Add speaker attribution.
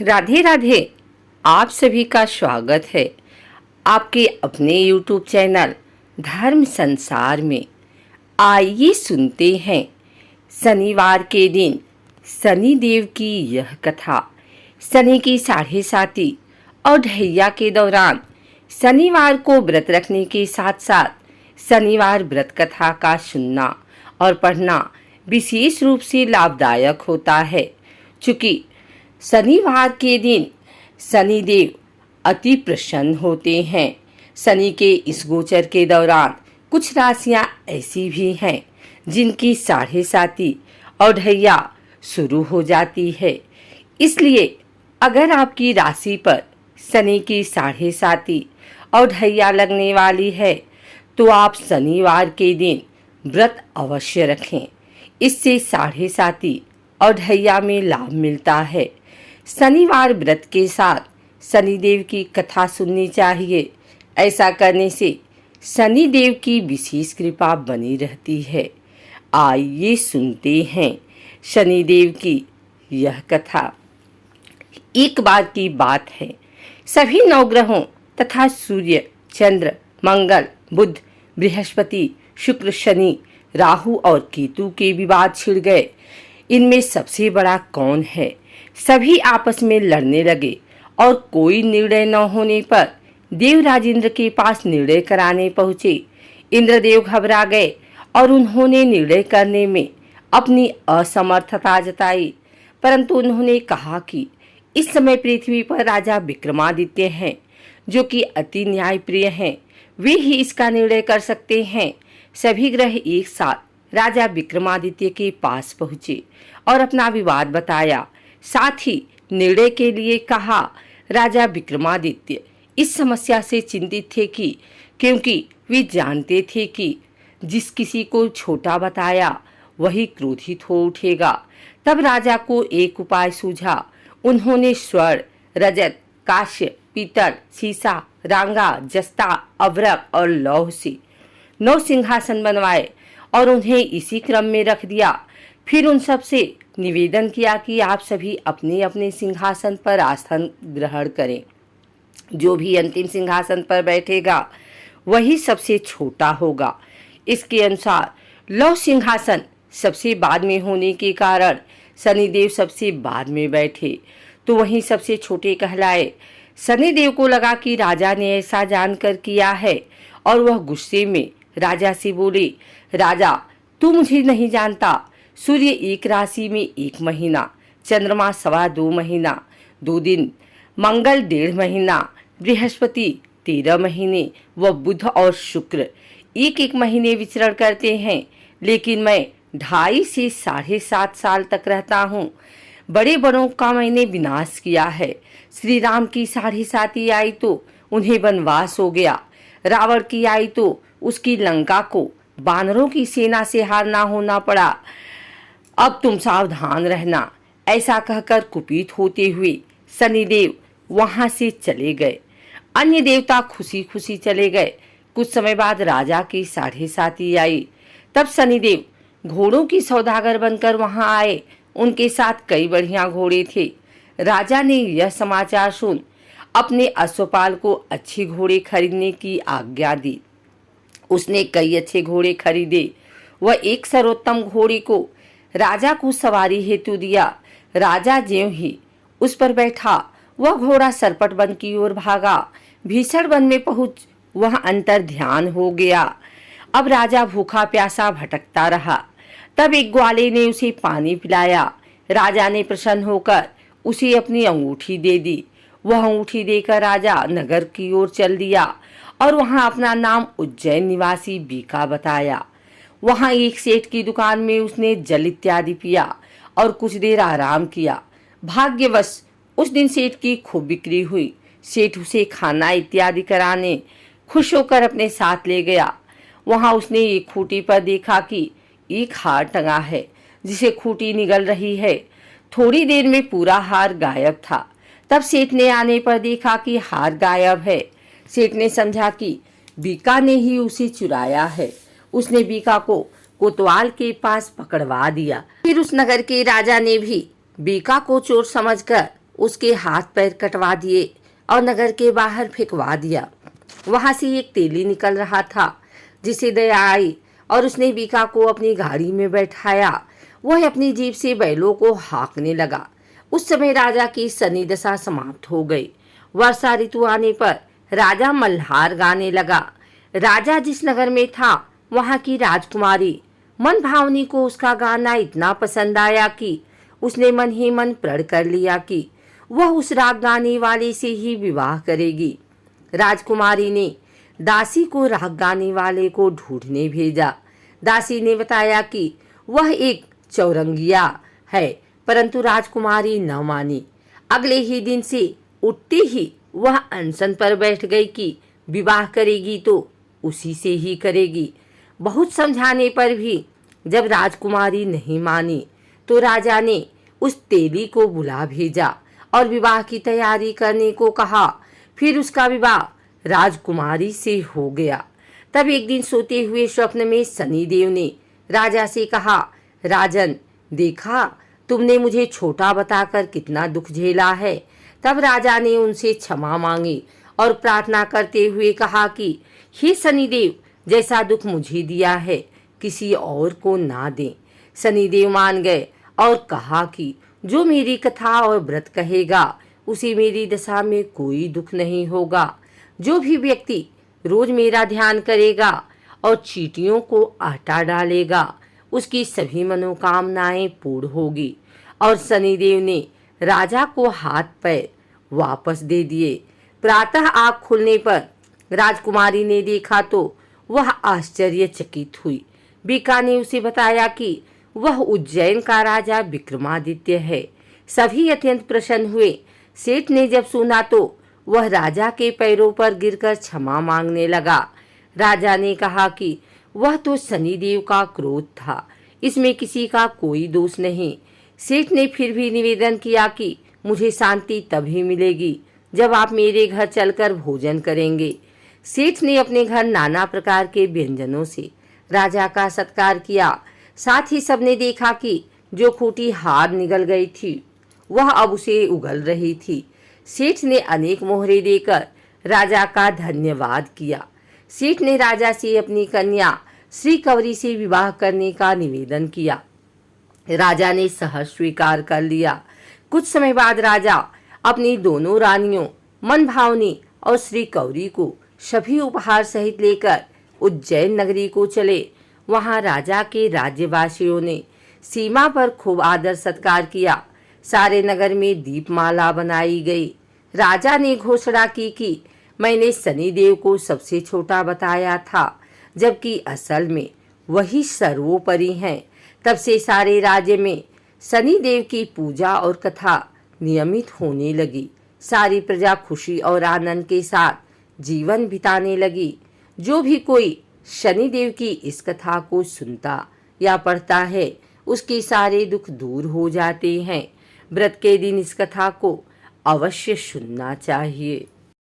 Speaker 1: राधे राधे। आप सभी का स्वागत है आपके अपने YouTube चैनल धर्म संसार में। आइए सुनते हैं शनिवार के दिन शनि देव की यह कथा। शनि की साढ़े साती और ढैया के दौरान शनिवार को व्रत रखने के साथ साथ शनिवार व्रत कथा का सुनना और पढ़ना विशेष रूप से लाभदायक होता है। चूँकि शनिवार के दिन शनिदेव अति प्रसन्न होते हैं। शनि के इस गोचर के दौरान कुछ राशियां ऐसी भी हैं जिनकी साढ़े साती और ढैया शुरू हो जाती है। इसलिए अगर आपकी राशि पर शनि की साढ़े साती और ढैया लगने वाली है तो आप शनिवार के दिन व्रत अवश्य रखें। इससे साढ़े साती और ढैया में लाभ मिलता है। शनिवार व्रत के साथ शनिदेव की कथा सुननी चाहिए। ऐसा करने से शनिदेव की विशेष कृपा बनी रहती है। आइए सुनते हैं शनिदेव की यह कथा। एक बार की बात है, सभी नवग्रहों तथा सूर्य, चंद्र, मंगल, बुध, बृहस्पति, शुक्र, शनि, राहु और केतु के विवाद छिड़ गए। इनमें सबसे बड़ा कौन है? सभी आपस में लड़ने लगे और कोई निर्णय न होने पर देवराज इंद्र के पास निर्णय कराने पहुंचे। इंद्रदेव घबरा गए और उन्होंने निर्णय करने में अपनी असमर्थता जताई। परंतु उन्होंने कहा कि इस समय पृथ्वी पर राजा विक्रमादित्य हैं, जो कि अति न्यायप्रिय हैं। वे ही इसका निर्णय कर सकते हैं। सभी ग्रह एक साथ राजा विक्रमादित्य के पास पहुंचे और अपना विवाद बताया। साथ ही निर्णय के लिए कहा। राजा विक्रमादित्य इस समस्या से चिंतित थे क्योंकि वे जानते थे कि जिस किसी को छोटा बताया वही क्रोधित हो उठेगा। तब राजा को एक उपाय सूझा। उन्होंने स्वर्ण, रजत, कांस्य, पीतल, सीसा, रांगा, जस्ता, अभ्रक और लौह से 9 सिंहासन बनवाए और उन्हें इसी क्रम में रख दिया। फिर उन सब से निवेदन किया कि आप सभी अपने अपने सिंहासन पर आसन ग्रहण करें। जो भी अंतिम सिंहासन पर बैठेगा वही सबसे छोटा होगा। इसके अनुसार लौह सिंहासन सबसे बाद में होने के कारण शनिदेव सबसे बाद में बैठे तो वहीं सबसे छोटे कहलाए। शनिदेव को लगा कि राजा ने ऐसा जानकर किया है और वह गुस्से में राजा से बोले, राजा तू मुझे नहीं जानता। सूर्य एक राशि में 1 महीना, चंद्रमा 2.25 महीना 2 दिन, मंगल 1.5 महीना, बृहस्पति 13 महीने व बुध और शुक्र 1-1 महीने विचरण करते हैं। लेकिन मैं 2.5 से 7.5 साल तक रहता हूँ। बड़े बड़ों का मैंने विनाश किया है। श्री राम की साढ़े साती आई तो उन्हें वनवास हो गया। रावण की आई तो उसकी लंका को बानरों की सेना से हारना होना पड़ा। अब तुम सावधान रहना। ऐसा कहकर कुपित होते हुए शनिदेव वहां से चले गए। अन्य देवता खुशी खुशी चले गए। कुछ समय बाद राजा की साढ़े साती आई। तब शनिदेव घोड़ों की सौदागर बनकर वहां आए। उनके साथ कई बढ़िया घोड़े थे। राजा ने यह समाचार सुन अपने अश्वपाल को अच्छे घोड़े खरीदने की आज्ञा दी। उसने कई अच्छे घोड़े खरीदे। वह एक सर्वोत्तम घोड़े को राजा को सवारी हेतु दिया। राजा ज्यों ही उस पर बैठा वह घोड़ा सरपट वन की ओर भागा। भीषण वन में पहुंच वह अंतर ध्यान हो गया। अब राजा भूखा प्यासा भटकता रहा। तब एक ग्वाले ने उसे पानी पिलाया। राजा ने प्रसन्न होकर उसे अपनी अंगूठी दे दी। वह अंगूठी देकर राजा नगर की ओर चल दिया और वहां अपना नाम उज्जैन निवासी बीका बताया। वहां एक सेठ की दुकान में उसने जल इत्यादि पिया और कुछ देर आराम किया। भाग्यवश उस दिन सेठ की खूब बिक्री हुई। सेठ उसे खाना इत्यादि कराने खुश होकर अपने साथ ले गया। वहां उसने एक खूंटी पर देखा कि एक हार टंगा है जिसे खूंटी निगल रही है। थोड़ी देर में पूरा हार गायब था। तब सेठ ने आने पर देखा कि हार गायब है। सेठ ने समझा कि बीका ने ही उसे चुराया है। उसने बीका को कोतवाल के पास पकड़वा दिया। फिर उस नगर के राजा ने भी बीका को चोर समझकर उसके हाथ पैर कटवा दिए और नगर के बाहर फेंकवा दिया। वहां से एक तेली निकल रहा था, जिसे दया आई और उसने बीका को अपनी गाड़ी में बैठाया। वह अपनी जीप से बैलों को हाँकने लगा। उस समय राजा की शनि दशा समाप्त हो गई। वर्षा ऋतु आने पर राजा मल्हार गाने लगा। राजा जिस नगर में था वहां की राजकुमारी मन भावनी को उसका गाना इतना पसंद आया कि उसने मन ही मन प्रण कर लिया कि वह उस राग गाने वाले से ही विवाह करेगी। राजकुमारी ने दासी को राग गाने वाले को ढूंढने भेजा। दासी ने बताया कि वह एक चौरंगिया है, परंतु राजकुमारी न मानी। अगले ही दिन से उठते ही वह अनशन पर बैठ गई कि विवाह करेगी तो उसी से ही करेगी। बहुत समझाने पर भी जब राजकुमारी नहीं मानी तो राजा ने उस तेली को बुला भेजा और विवाह की तैयारी करने को कहा। फिर उसका विवाह राजकुमारी से हो गया। तब एक दिन सोते हुए स्वप्न में शनिदेव ने राजा से कहा, राजन, देखा तुमने मुझे छोटा बताकर कितना दुख झेला है। तब राजा ने उनसे क्षमा मांगी और प्रार्थना करते हुए कहा कि हे शनिदेव, जैसा दुख मुझे दिया है किसी और को ना दें। शनिदेव मान गए और कहा कि जो मेरी कथा और व्रत कहेगा उसे मेरी दशा में कोई दुख नहीं होगा। जो भी व्यक्ति रोज मेरा ध्यान करेगा और चींटियों को आटा डालेगा उसकी सभी मनोकामनाएं पूर्ण होगी। और शनिदेव ने राजा को हाथ पैर वापस दे दिए। प्रातः आँख खुलने पर राजकुमारी ने देखा तो वह आश्चर्यचकित हुई। बीका ने उसे बताया कि वह उज्जैन का राजा विक्रमादित्य है। सभी अत्यंत प्रसन्न हुए। सेठ ने जब सुना तो वह राजा के पैरों पर गिरकर क्षमा मांगने लगा। राजा ने कहा कि वह तो शनिदेव का क्रोध था, इसमें किसी का कोई दोष नहीं। सेठ ने फिर भी निवेदन किया कि मुझे शांति तभी मिलेगी जब आप मेरे घर चलकर भोजन करेंगे। सेठ ने अपने घर नाना प्रकार के व्यंजनों से राजा का सत्कार किया। साथ ही सबने देखा कि जो खूंटी हार निगल गई थी वह अब उसे उगल रही थी। सेठ ने अनेक मोहरे देकर राजा का धन्यवाद किया। सेठ ने राजा से अपनी कन्या श्री कवरी से विवाह करने का निवेदन किया। राजा ने सहर्ष स्वीकार कर लिया। कुछ समय बाद राजा अपनी दोनों रानियों मन भावनी और श्री कवरी को सभी उपहार सहित लेकर उज्जैन नगरी को चले। वहां राजा के राज्यवासियों ने सीमा पर खूब आदर सत्कार किया। सारे नगर में दीपमाला बनाई गई। राजा ने घोषणा की कि मैंने शनिदेव को सबसे छोटा बताया था, जबकि असल में वही सर्वोपरि हैं। तब से सारे राज्य में शनिदेव की पूजा और कथा नियमित होने लगी। सारी प्रजा खुशी और आनंद के साथ जीवन बिताने लगी। जो भी कोई शनिदेव की इस कथा को सुनता या पढ़ता है उसके सारे दुख दूर हो जाते हैं। व्रत के दिन इस कथा को अवश्य सुनना चाहिए।